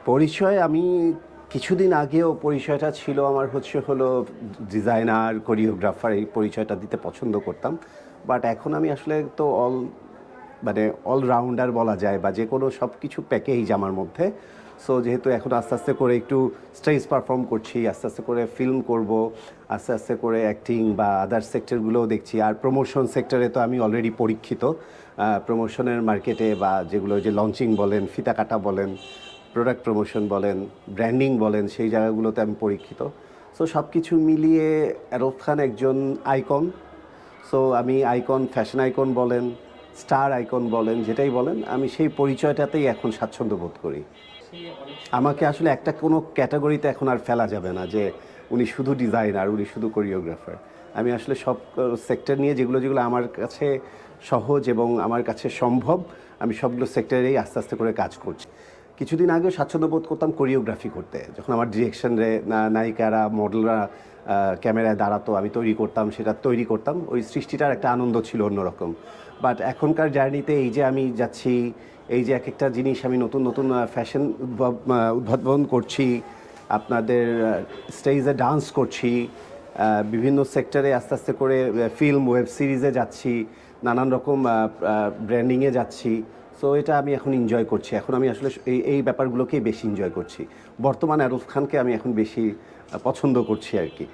পরিচয় আমি কিছুদিন আগেও পরিচয়টা ছিল আমার হলো ডিজাইনার, কোরিওগ্রাফার, এই পরিচয়টা দিতে পছন্দ করতাম। বাট এখন আমি আসলে তো মানে অলরাউন্ডার বলা যায়, বা যে কোনো সব কিছু প্যাকেজ আমার মধ্যে। সো যেহেতু এখন আস্তে আস্তে করে একটু স্টেজ পারফর্ম করছি, আস্তে আস্তে করে ফিল্ম করব, আস্তে আস্তে করে অ্যাক্টিং বা আদার সেক্টরগুলোও দেখছি। আর প্রমোশন সেক্টরে তো আমি অলরেডি পরীক্ষিত। প্রমোশনের মার্কেটে বা যেগুলো যে লঞ্চিং বলেন, ফিতা কাটা বলেন, প্রোডাক্ট প্রমোশন বলেন, ব্র্যান্ডিং বলেন, সেই জায়গাগুলোতে আমি পরীক্ষিত। সো সব কিছু মিলিয়ে আরফ খান একজন আইকন। সো আমি আইকন, ফ্যাশন আইকন বলেন, স্টার আইকন বলেন, যেটাই বলেন, আমি সেই পরিচয়টাতেই এখন স্বাচ্ছন্দ্য বোধ করি। আমাকে আসলে একটা কোনো ক্যাটাগরিতে এখন আর ফেলা যাবে না যে উনি শুধু ডিজাইনার, উনি শুধু কোরিওগ্রাফার। আমি আসলে সব সেক্টর নিয়ে যেগুলো যেগুলো আমার কাছে সহজ এবং আমার কাছে সম্ভব, আমি সবগুলো সেক্টরেই আস্তে আস্তে করে কাজ করছি। কিছুদিন আগেও স্বাচ্ছন্দ্য বোধ করতাম কোরিওগ্রাফি করতে, যখন আমার ডিরেকশনে নায়িকারা, মডেলরা ক্যামেরায় দাঁড়াতো, আমি তৈরি করতাম, সেটা তৈরি করতাম। ওই সৃষ্টিটার একটা আনন্দ ছিল অন্যরকম। বাট এখনকার জার্নিতে এই যে আমি যাচ্ছি, এই যে এক একটা জিনিস আমি নতুন নতুন ফ্যাশন উদ্ভাবন করছি, আপনাদের স্টেজে ডান্স করছি, বিভিন্ন সেক্টরে আস্তে আস্তে করে ফিল্ম, ওয়েব সিরিজে যাচ্ছি, নানান রকম ব্র্যান্ডিংয়ে যাচ্ছি। সো এটা আমি এখন এনজয় করছি। এখন আমি আসলে এই ব্যাপারগুলোকেই বেশি এনজয় করছি। বর্তমানে আরফ খানকে আমি এখন বেশি পছন্দ করছি আর কি।